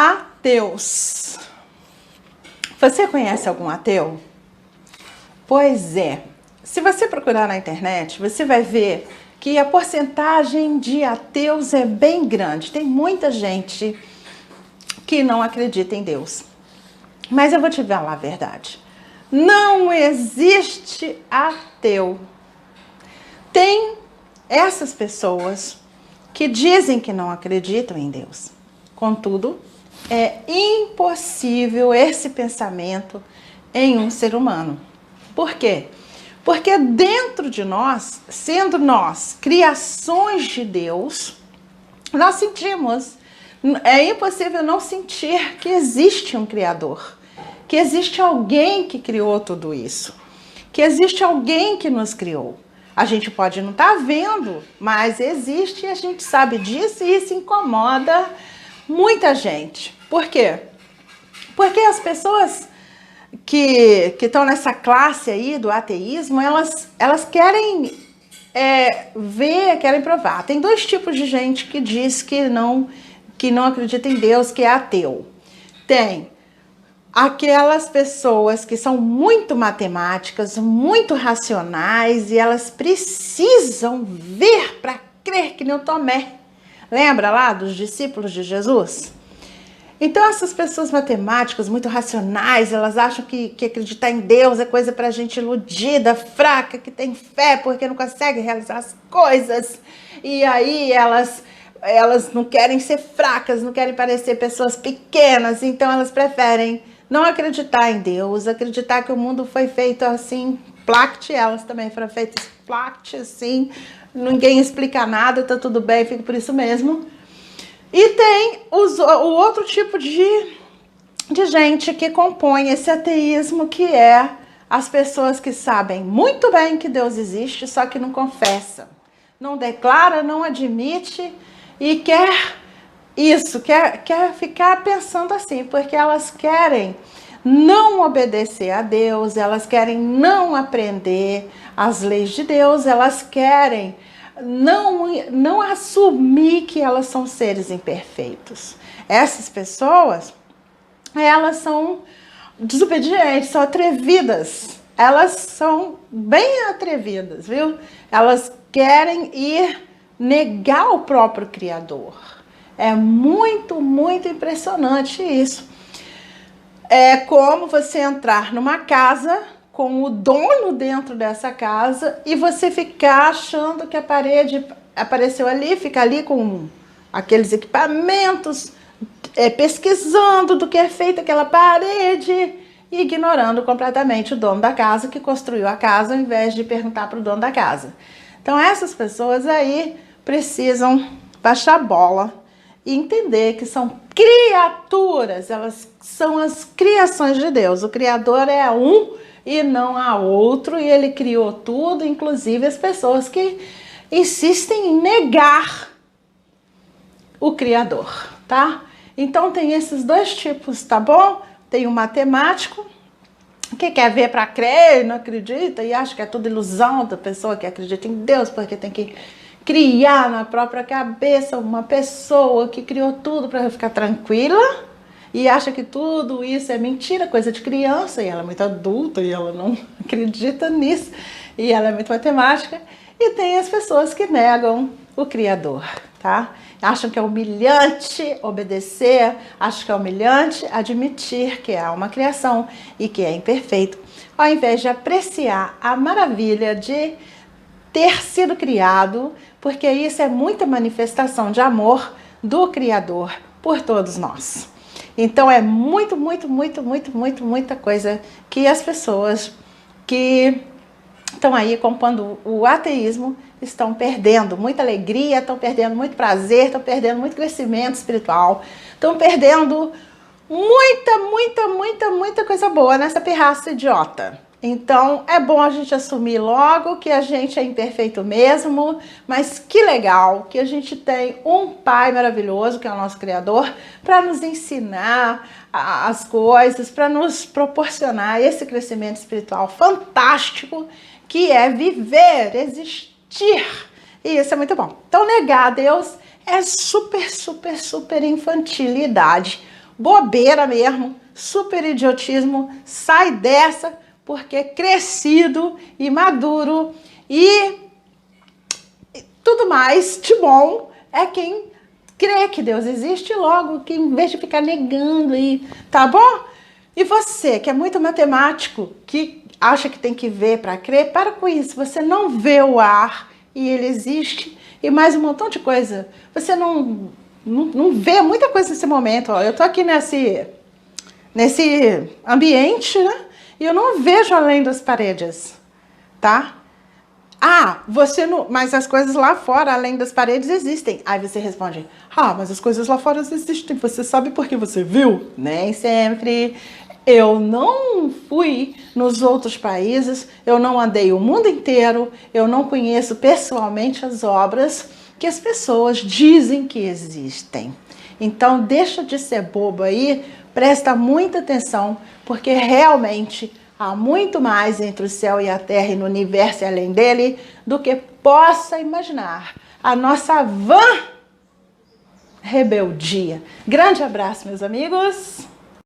Ateus. Você conhece algum ateu? Pois é. Se você procurar na internet, você vai ver que a porcentagem de ateus é bem grande. Tem muita gente que não acredita em Deus. Mas eu vou te falar a verdade. Não existe ateu. Tem essas pessoas que dizem que não acreditam em Deus. Contudo, é impossível esse pensamento em um ser humano. Por quê? Porque dentro de nós, sendo nós criações de Deus, nós sentimos. É impossível não sentir que existe um Criador, que existe alguém que criou tudo isso, que existe alguém que nos criou. A gente pode não estar vendo, mas existe e a gente sabe disso e isso incomoda muita gente. Por quê? Porque as pessoas que estão nessa classe aí do ateísmo, elas querem ver, querem provar. Tem dois tipos de gente que diz que não acredita em Deus, que é ateu. Tem aquelas pessoas que são muito matemáticas, muito racionais e elas precisam ver para crer, que nem o Tomé. Lembra lá dos discípulos de Jesus? Então essas pessoas matemáticas, muito racionais, elas acham que acreditar em Deus é coisa para gente iludida, fraca, que tem fé porque não consegue realizar as coisas. E aí elas não querem ser fracas, não querem parecer pessoas pequenas, então elas preferem não acreditar em Deus, acreditar que o mundo foi feito assim, plact, elas também foram feitas plact, assim, ninguém explica nada, tá tudo bem, fica por isso mesmo. E tem o outro tipo de gente que compõe esse ateísmo, que é as pessoas que sabem muito bem que Deus existe, só que não confessa, não declara, não admite e quer ficar pensando assim, porque elas querem não obedecer a Deus, elas querem não aprender as leis de Deus, elas querem não assumir que elas são seres imperfeitos. Essas pessoas, elas são desobedientes, são atrevidas, elas são bem atrevidas, viu? Elas querem negar o próprio Criador. É muito, muito impressionante isso. É como você entrar numa casa com o dono dentro dessa casa e você ficar achando que a parede apareceu ali, fica ali com aqueles equipamentos, pesquisando do que é feita aquela parede e ignorando completamente o dono da casa que construiu a casa, ao invés de perguntar para o dono da casa. Então essas pessoas aí precisam baixar a bola e entender que são criaturas, elas são as criações de Deus. O Criador é um e não há outro, e ele criou tudo, inclusive as pessoas que insistem em negar o Criador, tá? Então tem esses dois tipos, tá bom? Tem o matemático, que quer ver para crer, não acredita e acha que é tudo ilusão da pessoa que acredita em Deus, porque tem que criar na própria cabeça uma pessoa que criou tudo para ficar tranquila e acha que tudo isso é mentira, coisa de criança, e ela é muito adulta e ela não acredita nisso, e ela é muito matemática. E tem as pessoas que negam o Criador, tá? Acham que é humilhante obedecer, acham que é humilhante admitir que há uma criação e que é imperfeito, ao invés de apreciar a maravilha de ter sido criado, porque isso é muita manifestação de amor do Criador por todos nós. Então é muita coisa que as pessoas que estão aí compondo o ateísmo estão perdendo, muita alegria, estão perdendo muito prazer, estão perdendo muito crescimento espiritual, estão perdendo muita coisa boa nessa pirraça idiota. Então é bom a gente assumir logo que a gente é imperfeito mesmo, mas que legal que a gente tem um Pai maravilhoso, que é o nosso Criador, para nos ensinar as coisas, para nos proporcionar esse crescimento espiritual fantástico, que é viver, existir. E isso é muito bom. Então negar a Deus é super infantilidade. bobeira mesmo, super idiotismo, sai dessa, porque crescido e maduro e tudo mais de bom é quem crê que Deus existe logo, que em vez de ficar negando aí, tá bom? E você, que é muito matemático, que acha que tem que ver para crer, para com isso. Você não vê o ar e ele existe e mais um montão de coisa. Você não vê muita coisa nesse momento. Ó. Eu tô aqui nesse ambiente, né? E eu não vejo além das paredes, tá? Ah, você não. Mas as coisas lá fora, além das paredes, existem. Aí você responde: ah, mas as coisas lá fora existem. Você sabe porque você viu? Nem sempre. Eu não fui nos outros países, eu não andei o mundo inteiro, eu não conheço pessoalmente as obras que as pessoas dizem que existem. Então, deixa de ser bobo aí, presta muita atenção, porque realmente há muito mais entre o céu e a terra e no universo e além dele do que possa imaginar. A nossa vã rebeldia. Grande abraço, meus amigos!